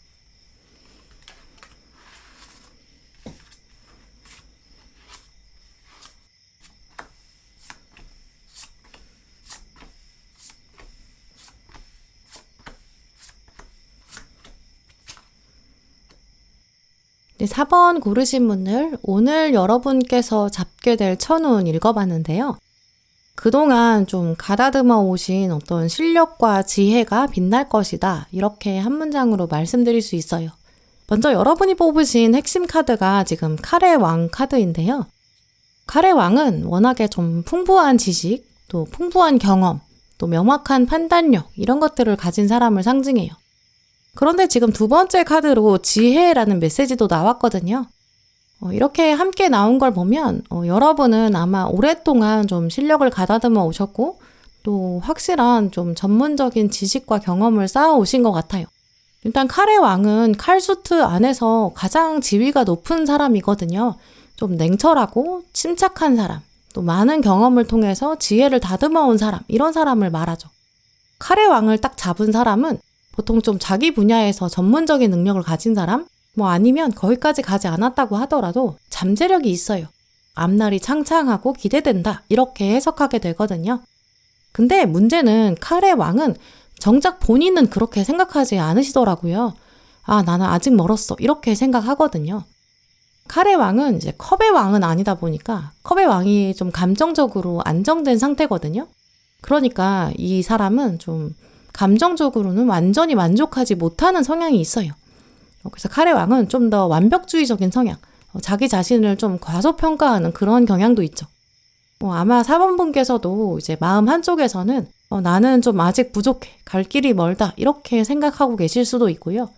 A: 네, 4번 고르신 분들 오늘 여러분께서 잡게 될 첫눈 읽어봤는데요. 그동안 좀 가다듬어 오신 어떤 실력과 지혜가 빛날 것이다. 이렇게 한 문장으로 말씀드릴 수 있어요. 먼저 여러분이 뽑으신 핵심 카드가 지금 칼의 왕 카드인데요. 칼의 왕은 워낙에 좀 풍부한 지식, 또 풍부한 경험, 또 명확한 판단력 이런 것들을 가진 사람을 상징해요. 그런데 지금 두 번째 카드로 지혜라는 메시지도 나왔거든요. 이렇게 함께 나온 걸 보면 여러분은 아마 오랫동안 좀 실력을 가다듬어 오셨고 또 확실한 좀 전문적인 지식과 경험을 쌓아 오신 것 같아요. 일단 칼의 왕은 칼수트 안에서 가장 지위가 높은 사람이거든요. 좀 냉철하고 침착한 사람, 또 많은 경험을 통해서 지혜를 다듬어 온 사람, 이런 사람을 말하죠. 칼의 왕을 딱 잡은 사람은 보통 좀 자기 분야에서 전문적인 능력을 가진 사람, 아니면 거기까지 가지 않았다고 하더라도 잠재력이 있어요. 앞날이 창창하고 기대된다. 이렇게 해석하게 되거든요. 근데 문제는 칼의 왕은 정작 본인은 그렇게 생각하지 않으시더라고요. 아, 나는 아직 멀었어. 이렇게 생각하거든요. 칼의 왕은 이제 컵의 왕은 아니다 보니까 컵의 왕이 좀 감정적으로 안정된 상태거든요. 그러니까 이 사람은 좀 감정적으로는 완전히 만족하지 못하는 성향이 있어요. 그래서 칼의 왕은 좀 더 완벽주의적인 성향, 자기 자신을 좀 과소평가하는 그런 경향도 있죠. 아마 4번 분께서도 이제 마음 한쪽에서는 나는 좀 아직 부족해. 갈 길이 멀다. 이렇게 생각하고 계실 수도 있고요.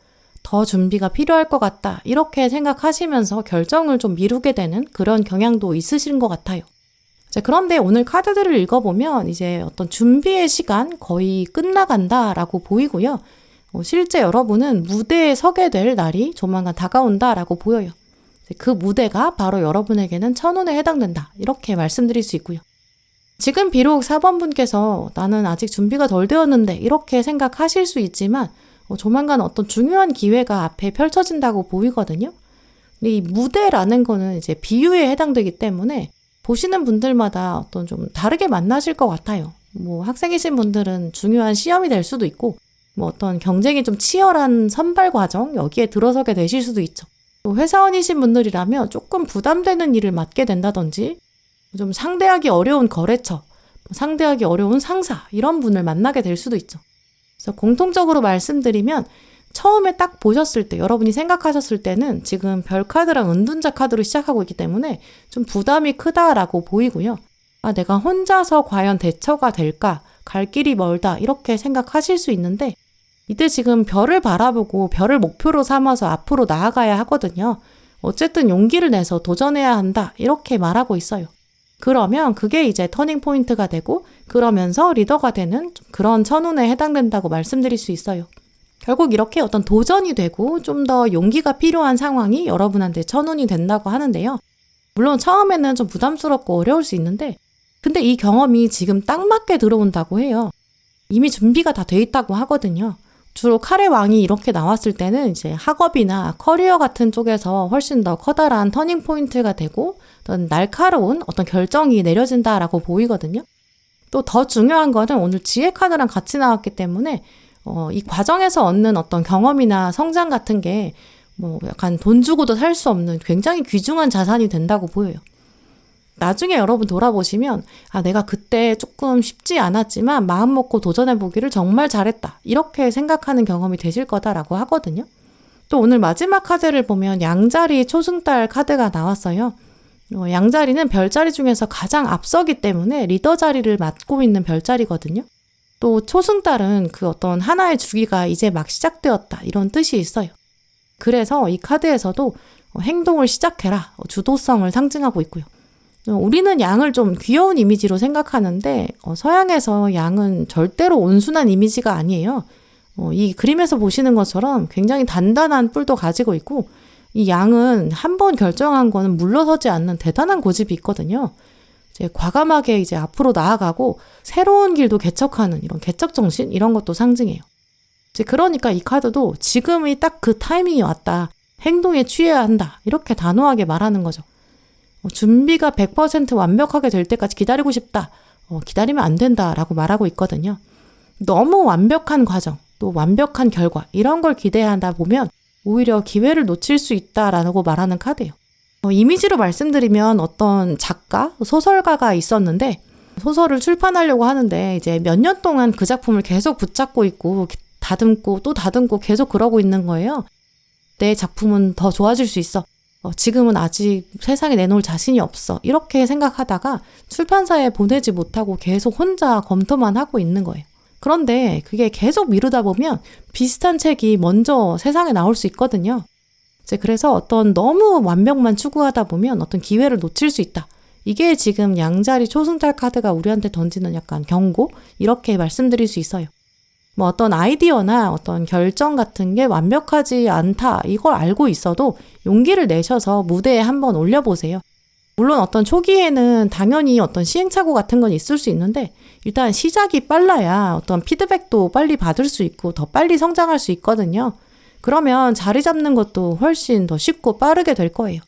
A: 더 준비가 필요할 것 같다. 이렇게 생각하시면서 결정을 좀 미루게 되는 그런 경향도 있으신 것 같아요. 자, 그런데 오늘 카드들을 읽어보면 이제 어떤 준비의 시간 거의 끝나간다라고 보이고요. 실제 여러분은 무대에 서게 될 날이 조만간 다가온다라고 보여요. 그 무대가 바로 여러분에게는 천운에 해당된다. 이렇게 말씀드릴 수 있고요. 지금 비록 4번 분께서 나는 아직 준비가 덜 되었는데 이렇게 생각하실 수 있지만 조만간 어떤 중요한 기회가 앞에 펼쳐진다고 보이거든요. 근데 이 무대라는 거는 이제 비유에 해당되기 때문에 보시는 분들마다 어떤 좀 다르게 만나실 것 같아요. 뭐 학생이신 분들은 중요한 시험이 될 수도 있고 뭐 어떤 경쟁이 좀 치열한 선발 과정 여기에 들어서게 되실 수도 있죠. 또 회사원이신 분들이라면 조금 부담되는 일을 맡게 된다든지 좀 상대하기 어려운 거래처, 상대하기 어려운 상사 이런 분을 만나게 될 수도 있죠. 그래서 공통적으로 말씀드리면 처음에 딱 보셨을 때 여러분이 생각하셨을 때는 지금 별 카드랑 은둔자 카드로 시작하고 있기 때문에 좀 부담이 크다라고 보이고요. 내가 혼자서 과연 대처가 될까? 갈 길이 멀다 이렇게 생각하실 수 있는데 이때 지금 별을 바라보고 별을 목표로 삼아서 앞으로 나아가야 하거든요. 어쨌든 용기를 내서 도전해야 한다 이렇게 말하고 있어요. 그러면 그게 이제 터닝 포인트가 되고 그러면서 리더가 되는 그런 천운에 해당된다고 말씀드릴 수 있어요. 결국 이렇게 어떤 도전이 되고 좀 더 용기가 필요한 상황이 여러분한테 천운이 된다고 하는데요. 물론 처음에는 좀 부담스럽고 어려울 수 있는데 근데 이 경험이 지금 딱 맞게 들어온다고 해요. 이미 준비가 다 돼 있다고 하거든요. 주로 칼의 왕이 이렇게 나왔을 때는 이제 학업이나 커리어 같은 쪽에서 훨씬 더 커다란 터닝 포인트가 되고 어떤 날카로운 어떤 결정이 내려진다라고 보이거든요. 또 더 중요한 거는 오늘 지혜 카드랑 같이 나왔기 때문에 이 과정에서 얻는 어떤 경험이나 성장 같은 게 뭐 약간 돈 주고도 살 수 없는 굉장히 귀중한 자산이 된다고 보여요. 나중에 여러분 돌아보시면 내가 그때 조금 쉽지 않았지만 마음 먹고 도전해보기를 정말 잘했다. 이렇게 생각하는 경험이 되실 거다라고 하거든요. 또 오늘 마지막 카드를 보면 양자리 초승달 카드가 나왔어요. 양자리는 별자리 중에서 가장 앞서기 때문에 리더 자리를 맡고 있는 별자리거든요. 또 초승달은 그 어떤 하나의 주기가 이제 막 시작되었다. 이런 뜻이 있어요. 그래서 이 카드에서도 행동을 시작해라. 주도성을 상징하고 있고요. 우리는 양을 좀 귀여운 이미지로 생각하는데 서양에서 양은 절대로 온순한 이미지가 아니에요. 이 그림에서 보시는 것처럼 굉장히 단단한 뿔도 가지고 있고 이 양은 한 번 결정한 거는 물러서지 않는 대단한 고집이 있거든요. 이제 과감하게 이제 앞으로 나아가고 새로운 길도 개척하는 이런 개척 정신 이런 것도 상징해요. 이제 그러니까 이 카드도 지금이 딱 그 타이밍이 왔다. 행동에 취해야 한다. 이렇게 단호하게 말하는 거죠. 준비가 100% 완벽하게 될 때까지 기다리고 싶다. 기다리면 안 된다라고 말하고 있거든요. 너무 완벽한 과정, 또 완벽한 결과 이런 걸 기대하다 보면 오히려 기회를 놓칠 수 있다라고 말하는 카드예요. 이미지로 말씀드리면 어떤 작가, 소설가가 있었는데 소설을 출판하려고 하는데 이제 몇 년 동안 그 작품을 계속 붙잡고 있고 다듬고 또 다듬고 계속 그러고 있는 거예요. 내 작품은 더 좋아질 수 있어. 지금은 아직 세상에 내놓을 자신이 없어. 이렇게 생각하다가 출판사에 보내지 못하고 계속 혼자 검토만 하고 있는 거예요. 그런데 그게 계속 미루다 보면 비슷한 책이 먼저 세상에 나올 수 있거든요. 이제 그래서 어떤 너무 완벽만 추구하다 보면 어떤 기회를 놓칠 수 있다. 이게 지금 양자리 초승달 카드가 우리한테 던지는 약간 경고? 이렇게 말씀드릴 수 있어요. 뭐 어떤 아이디어나 어떤 결정 같은 게 완벽하지 않다 이걸 알고 있어도 용기를 내셔서 무대에 한번 올려보세요. 물론 어떤 초기에는 당연히 어떤 시행착오 같은 건 있을 수 있는데 일단 시작이 빨라야 어떤 피드백도 빨리 받을 수 있고 더 빨리 성장할 수 있거든요. 그러면 자리 잡는 것도 훨씬 더 쉽고 빠르게 될 거예요.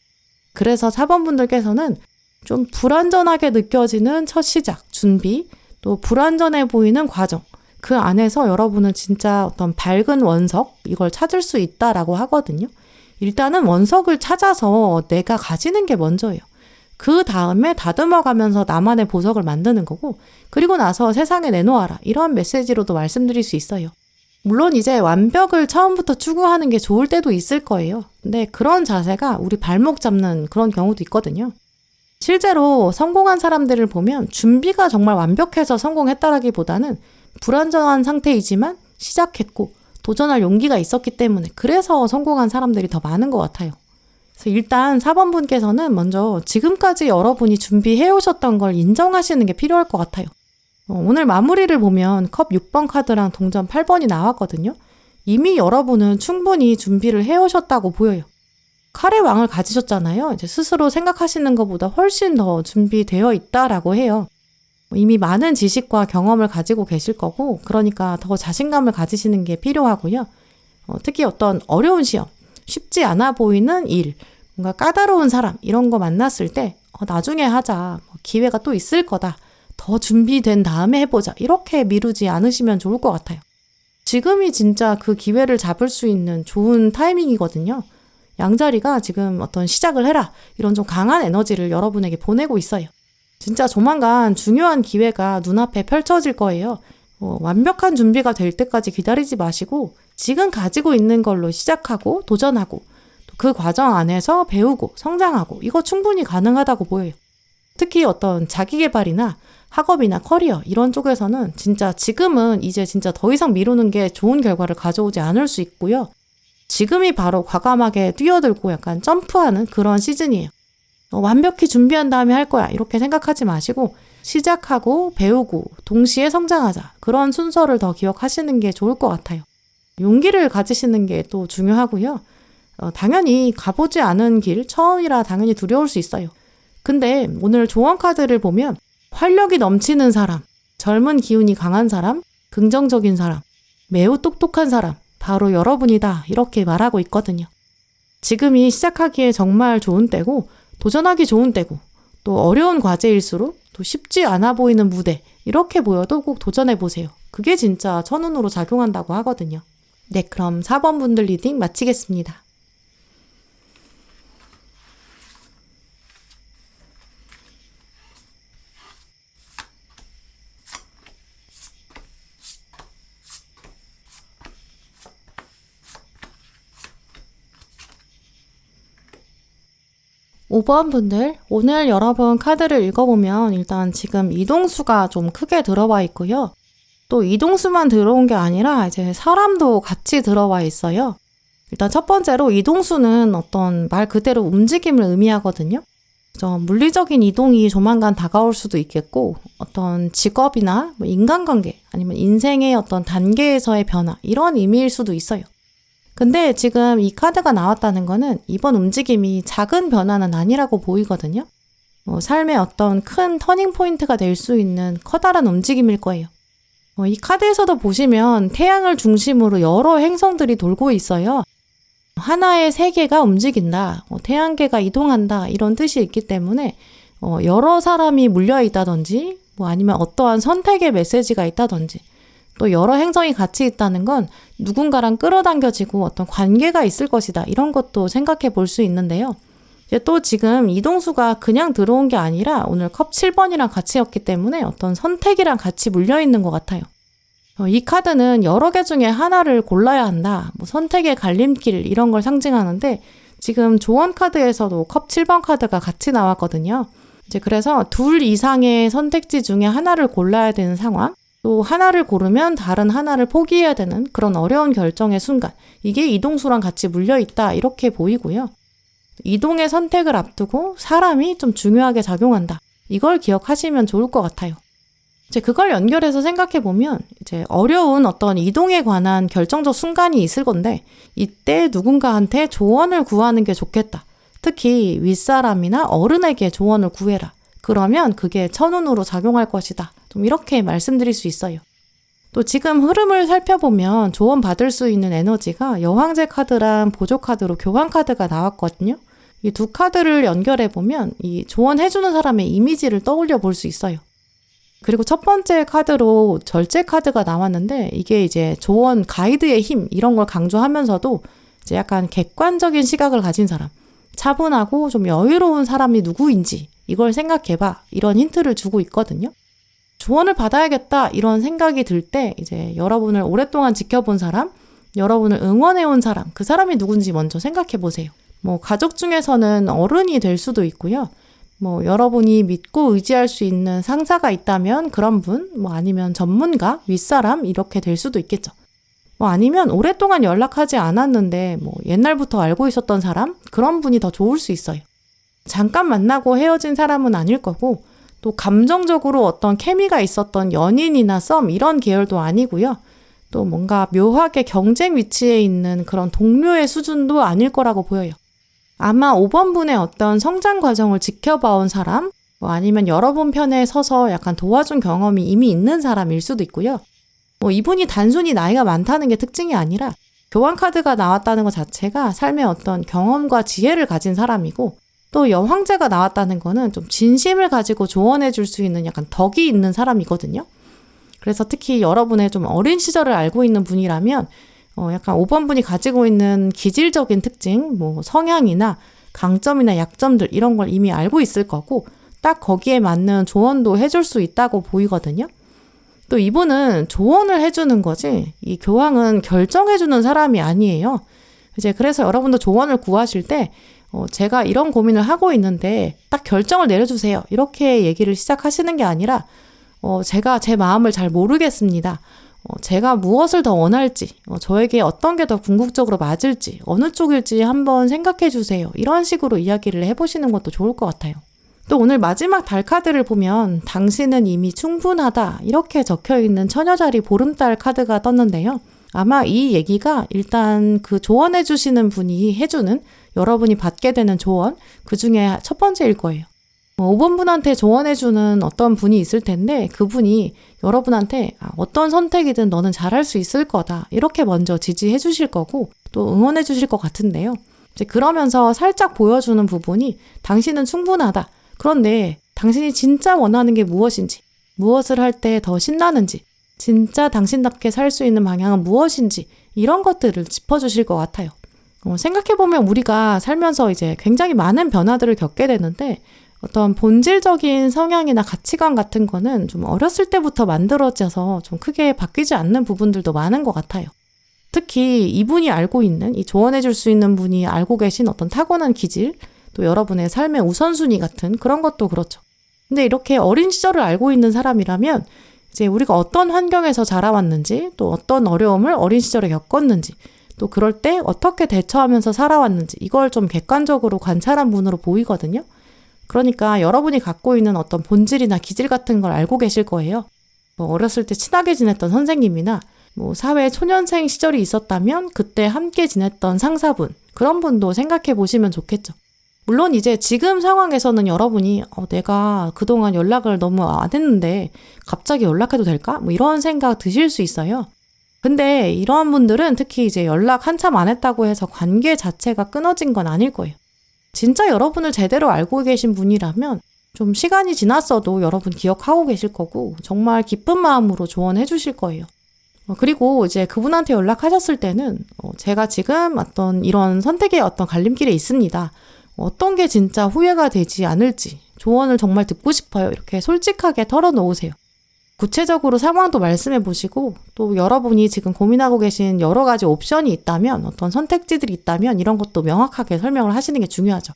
A: 그래서 4번 분들께서는 좀 불완전하게 느껴지는 첫 시작, 준비, 또 불완전해 보이는 과정 그 안에서 여러분은 진짜 어떤 밝은 원석 이걸 찾을 수 있다라고 하거든요. 일단은 원석을 찾아서 내가 가지는 게 먼저예요. 그 다음에 다듬어가면서 나만의 보석을 만드는 거고 그리고 나서 세상에 내놓아라 이런 메시지로도 말씀드릴 수 있어요. 물론 이제 완벽을 처음부터 추구하는 게 좋을 때도 있을 거예요. 근데 그런 자세가 우리 발목 잡는 그런 경우도 있거든요. 실제로 성공한 사람들을 보면 준비가 정말 완벽해서 성공했다라기보다는 불안정한 상태이지만 시작했고 도전할 용기가 있었기 때문에 그래서 성공한 사람들이 더 많은 것 같아요. 그래서 일단 4번 분께서는 먼저 지금까지 여러분이 준비해 오셨던 걸 인정하시는 게 필요할 것 같아요. 오늘 마무리를 보면 컵 6번 카드랑 동전 8번이 나왔거든요. 이미 여러분은 충분히 준비를 해 오셨다고 보여요. 칼의 왕을 가지셨잖아요. 이제 스스로 생각하시는 것보다 훨씬 더 준비되어 있다라고 해요. 이미 많은 지식과 경험을 가지고 계실 거고, 그러니까 더 자신감을 가지시는 게 필요하고요. 특히 어떤 어려운 시험, 쉽지 않아 보이는 일, 뭔가 까다로운 사람 이런 거 만났을 때 나중에 하자, 기회가 또 있을 거다, 더 준비된 다음에 해보자, 이렇게 미루지 않으시면 좋을 것 같아요. 지금이 진짜 그 기회를 잡을 수 있는 좋은 타이밍이거든요. 양자리가 지금 어떤 시작을 해라, 이런 좀 강한 에너지를 여러분에게 보내고 있어요. 진짜 조만간 중요한 기회가 눈앞에 펼쳐질 거예요. 완벽한 준비가 될 때까지 기다리지 마시고 지금 가지고 있는 걸로 시작하고 도전하고 그 과정 안에서 배우고 성장하고, 이거 충분히 가능하다고 보여요. 특히 어떤 자기계발이나 학업이나 커리어 이런 쪽에서는 진짜 지금은 이제 진짜 더 이상 미루는 게 좋은 결과를 가져오지 않을 수 있고요. 지금이 바로 과감하게 뛰어들고 약간 점프하는 그런 시즌이에요. 완벽히 준비한 다음에 할 거야, 이렇게 생각하지 마시고 시작하고 배우고 동시에 성장하자, 그런 순서를 더 기억하시는 게 좋을 것 같아요. 용기를 가지시는 게 또 중요하고요. 당연히 가보지 않은 길, 처음이라 당연히 두려울 수 있어요. 근데 오늘 조언 카드를 보면 활력이 넘치는 사람, 젊은 기운이 강한 사람, 긍정적인 사람, 매우 똑똑한 사람, 바로 여러분이다, 이렇게 말하고 있거든요. 지금이 시작하기에 정말 좋은 때고 도전하기 좋은 때고, 또 어려운 과제일수록 또 쉽지 않아 보이는 무대, 이렇게 보여도 꼭 도전해보세요. 그게 진짜 천운으로 작용한다고 하거든요. 네, 그럼 4번 분들 리딩 마치겠습니다. 5번 분들, 오늘 여러분 카드를 읽어보면 일단 지금 이동수가 좀 크게 들어와 있고요. 또 이동수만 들어온 게 아니라 이제 사람도 같이 들어와 있어요. 일단 첫 번째로 이동수는 어떤 말 그대로 움직임을 의미하거든요. 물리적인 이동이 조만간 다가올 수도 있겠고, 어떤 직업이나 인간관계 아니면 인생의 어떤 단계에서의 변화, 이런 의미일 수도 있어요. 근데 지금 이 카드가 나왔다는 거는 이번 움직임이 작은 변화는 아니라고 보이거든요. 삶의 어떤 큰 터닝 포인트가 될 수 있는 커다란 움직임일 거예요. 이 카드에서도 보시면 태양을 중심으로 여러 행성들이 돌고 있어요. 하나의 세계가 움직인다, 태양계가 이동한다, 이런 뜻이 있기 때문에 여러 사람이 물려 있다든지, 아니면 어떠한 선택의 메시지가 있다든지, 또 여러 행성이 같이 있다는 건 누군가랑 끌어당겨지고 어떤 관계가 있을 것이다, 이런 것도 생각해 볼 수 있는데요. 또 지금 이동수가 그냥 들어온 게 아니라 오늘 컵 7번이랑 같이였기 때문에 어떤 선택이랑 같이 물려 있는 것 같아요. 이 카드는 여러 개 중에 하나를 골라야 한다, 선택의 갈림길, 이런 걸 상징하는데, 지금 조언 카드에서도 컵 7번 카드가 같이 나왔거든요. 이제 그래서 둘 이상의 선택지 중에 하나를 골라야 되는 상황, 또 하나를 고르면 다른 하나를 포기해야 되는 그런 어려운 결정의 순간, 이게 이동수랑 같이 물려있다, 이렇게 보이고요. 이동의 선택을 앞두고 사람이 좀 중요하게 작용한다, 이걸 기억하시면 좋을 것 같아요. 이제 그걸 연결해서 생각해보면 이제 어려운 어떤 이동에 관한 결정적 순간이 있을 건데, 이때 누군가한테 조언을 구하는 게 좋겠다. 특히 윗사람이나 어른에게 조언을 구해라. 그러면 그게 천운으로 작용할 것이다. 좀 이렇게 말씀드릴 수 있어요. 또 지금 흐름을 살펴보면 조언 받을 수 있는 에너지가 여왕제 카드랑 보조 카드로 교환 카드가 나왔거든요. 이 두 카드를 연결해보면 이 조언해주는 사람의 이미지를 떠올려 볼 수 있어요. 그리고 첫 번째 카드로 절제 카드가 나왔는데, 이게 이제 조언 가이드의 힘, 이런 걸 강조하면서도 이제 약간 객관적인 시각을 가진 사람, 차분하고 좀 여유로운 사람이 누구인지 이걸 생각해봐, 이런 힌트를 주고 있거든요. 조언을 받아야겠다, 이런 생각이 들 때 이제 여러분을 오랫동안 지켜본 사람, 여러분을 응원해온 사람, 그 사람이 누군지 먼저 생각해 보세요. 가족 중에서는 어른이 될 수도 있고요. 뭐 여러분이 믿고 의지할 수 있는 상사가 있다면 그런 분, 뭐 아니면 전문가, 윗사람 이렇게 될 수도 있겠죠. 뭐 아니면 오랫동안 연락하지 않았는데 뭐 옛날부터 알고 있었던 사람, 그런 분이 더 좋을 수 있어요. 잠깐 만나고 헤어진 사람은 아닐 거고, 또 감정적으로 어떤 케미가 있었던 연인이나 썸 이런 계열도 아니고요. 또 뭔가 묘하게 경쟁 위치에 있는 그런 동료의 수준도 아닐 거라고 보여요. 아마 5번 분의 어떤 성장 과정을 지켜봐온 사람, 뭐 아니면 여러분 편에 서서 약간 도와준 경험이 이미 있는 사람일 수도 있고요. 뭐 이분이 단순히 나이가 많다는 게 특징이 아니라 교환 카드가 나왔다는 것 자체가 삶의 어떤 경험과 지혜를 가진 사람이고, 또 여황제가 나왔다는 거는 좀 진심을 가지고 조언해 줄 수 있는 약간 덕이 있는 사람이거든요. 그래서 특히 여러분의 좀 어린 시절을 알고 있는 분이라면 약간 5번 분이 가지고 있는 기질적인 특징, 뭐 성향이나 강점이나 약점들 이런 걸 이미 알고 있을 거고, 딱 거기에 맞는 조언도 해줄 수 있다고 보이거든요. 또 이분은 조언을 해주는 거지, 이 교황은 결정해주는 사람이 아니에요. 이제 그래서 여러분도 조언을 구하실 때 제가 이런 고민을 하고 있는데 딱 결정을 내려주세요, 이렇게 얘기를 시작하시는 게 아니라 제가 제 마음을 잘 모르겠습니다. 제가 무엇을 더 원할지, 저에게 어떤 게 더 궁극적으로 맞을지, 어느 쪽일지 한번 생각해 주세요. 이런 식으로 이야기를 해보시는 것도 좋을 것 같아요. 또 오늘 마지막 달 카드를 보면 당신은 이미 충분하다 이렇게 적혀있는 처녀자리 보름달 카드가 떴는데요. 아마 이 얘기가 일단 그 조언해 주시는 분이 해주는, 여러분이 받게 되는 조언, 그 중에 첫 번째일 거예요. 5번 분한테 조언해주는 어떤 분이 있을 텐데, 그분이 여러분한테 어떤 선택이든 너는 잘할 수 있을 거다 이렇게 먼저 지지해 주실 거고, 또 응원해 주실 것 같은데요. 이제 그러면서 살짝 보여주는 부분이 당신은 충분하다. 그런데 당신이 진짜 원하는 게 무엇인지, 무엇을 할 때 더 신나는지, 진짜 당신답게 살 수 있는 방향은 무엇인지, 이런 것들을 짚어주실 것 같아요. 생각해보면 우리가 살면서 이제 굉장히 많은 변화들을 겪게 되는데, 어떤 본질적인 성향이나 가치관 같은 거는 좀 어렸을 때부터 만들어져서 좀 크게 바뀌지 않는 부분들도 많은 것 같아요. 특히 이분이 알고 있는, 이 조언해 줄 수 있는 분이 알고 계신 어떤 타고난 기질, 또 여러분의 삶의 우선순위 같은 그런 것도 그렇죠. 근데 이렇게 어린 시절을 알고 있는 사람이라면 이제 우리가 어떤 환경에서 자라왔는지, 또 어떤 어려움을 어린 시절에 겪었는지, 또 그럴 때 어떻게 대처하면서 살아왔는지, 이걸 좀 객관적으로 관찰한 분으로 보이거든요. 그러니까 여러분이 갖고 있는 어떤 본질이나 기질 같은 걸 알고 계실 거예요. 뭐 어렸을 때 친하게 지냈던 선생님이나 뭐 사회 초년생 시절이 있었다면 그때 함께 지냈던 상사분, 그런 분도 생각해 보시면 좋겠죠. 물론 이제 지금 상황에서는 여러분이 내가 그동안 연락을 너무 안 했는데 갑자기 연락해도 될까? 뭐 이런 생각 드실 수 있어요. 근데 이런 분들은 특히 이제 연락 한참 안 했다고 해서 관계 자체가 끊어진 건 아닐 거예요. 진짜 여러분을 제대로 알고 계신 분이라면 좀 시간이 지났어도 여러분 기억하고 계실 거고, 정말 기쁜 마음으로 조언해 주실 거예요. 그리고 이제 그분한테 연락하셨을 때는 제가 지금 어떤 이런 선택의 어떤 갈림길에 있습니다. 어떤 게 진짜 후회가 되지 않을지 조언을 정말 듣고 싶어요. 이렇게 솔직하게 털어놓으세요. 구체적으로 상황도 말씀해 보시고, 또 여러분이 지금 고민하고 계신 여러 가지 옵션이 있다면, 어떤 선택지들이 있다면 이런 것도 명확하게 설명을 하시는 게 중요하죠.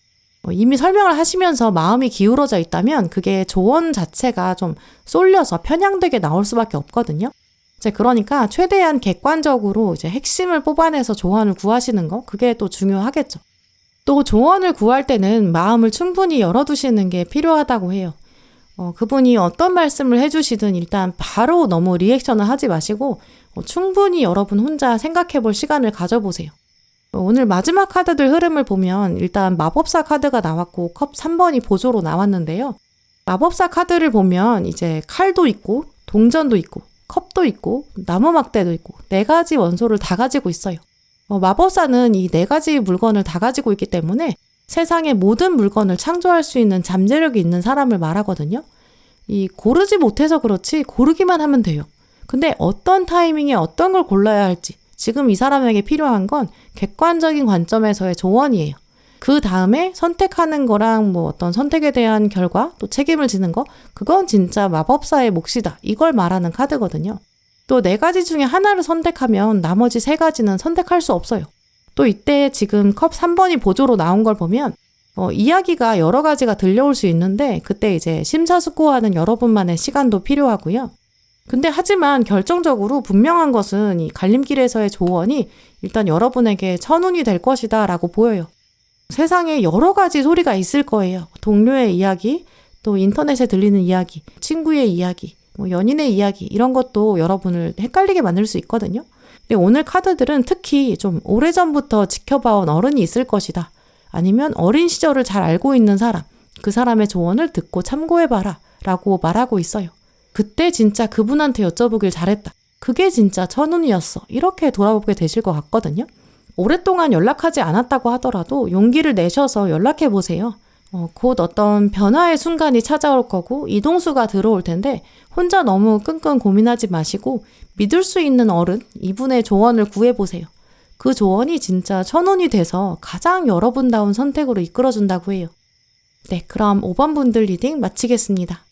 A: 이미 설명을 하시면서 마음이 기울어져 있다면 그게 조언 자체가 좀 쏠려서 편향되게 나올 수밖에 없거든요. 이제 그러니까 최대한 객관적으로 이제 핵심을 뽑아내서 조언을 구하시는 거, 그게 또 중요하겠죠. 또 조언을 구할 때는 마음을 충분히 열어두시는 게 필요하다고 해요. 그분이 어떤 말씀을 해주시든 일단 바로 너무 리액션을 하지 마시고 충분히 여러분 혼자 생각해 볼 시간을 가져보세요. 오늘 마지막 카드들 흐름을 보면 일단 마법사 카드가 나왔고 컵 3번이 보조로 나왔는데요. 마법사 카드를 보면 이제 칼도 있고 동전도 있고 컵도 있고 나무 막대도 있고 4가지 원소를 다 가지고 있어요. 마법사는 이 4가지 물건을 다 가지고 있기 때문에 세상의 모든 물건을 창조할 수 있는 잠재력이 있는 사람을 말하거든요. 이 고르지 못해서 그렇지 고르기만 하면 돼요. 근데 어떤 타이밍에 어떤 걸 골라야 할지, 지금 이 사람에게 필요한 건 객관적인 관점에서의 조언이에요. 그 다음에 선택하는 거랑 뭐 어떤 선택에 대한 결과, 또 책임을 지는 거, 그건 진짜 마법사의 몫이다. 이걸 말하는 카드거든요. 또 4가지 중에 하나를 선택하면 나머지 3가지는 선택할 수 없어요. 또 이때 지금 컵 3번이 보조로 나온 걸 보면 이야기가 여러 가지가 들려올 수 있는데 그때 이제 심사숙고하는 여러분만의 시간도 필요하고요. 근데 하지만 결정적으로 분명한 것은 이 갈림길에서의 조언이 일단 여러분에게 천운이 될 것이다 라고 보여요. 세상에 여러 가지 소리가 있을 거예요. 동료의 이야기, 또 인터넷에 들리는 이야기, 친구의 이야기, 연인의 이야기 이런 것도 여러분을 헷갈리게 만들 수 있거든요. 근데 오늘 카드들은 특히 좀 오래전부터 지켜봐온 어른이 있을 것이다. 아니면 어린 시절을 잘 알고 있는 사람, 그 사람의 조언을 듣고 참고해봐라 라고 말하고 있어요. 그때 진짜 그분한테 여쭤보길 잘했다. 그게 진짜 천운이었어. 이렇게 돌아보게 되실 것 같거든요. 오랫동안 연락하지 않았다고 하더라도 용기를 내셔서 연락해보세요. 곧 어떤 변화의 순간이 찾아올 거고 이동수가 들어올 텐데 혼자 너무 끙끙 고민하지 마시고 믿을 수 있는 어른, 이분의 조언을 구해보세요. 그 조언이 진짜 천운이 돼서 가장 여러분다운 선택으로 이끌어준다고 해요. 네, 그럼 5번 분들 리딩 마치겠습니다.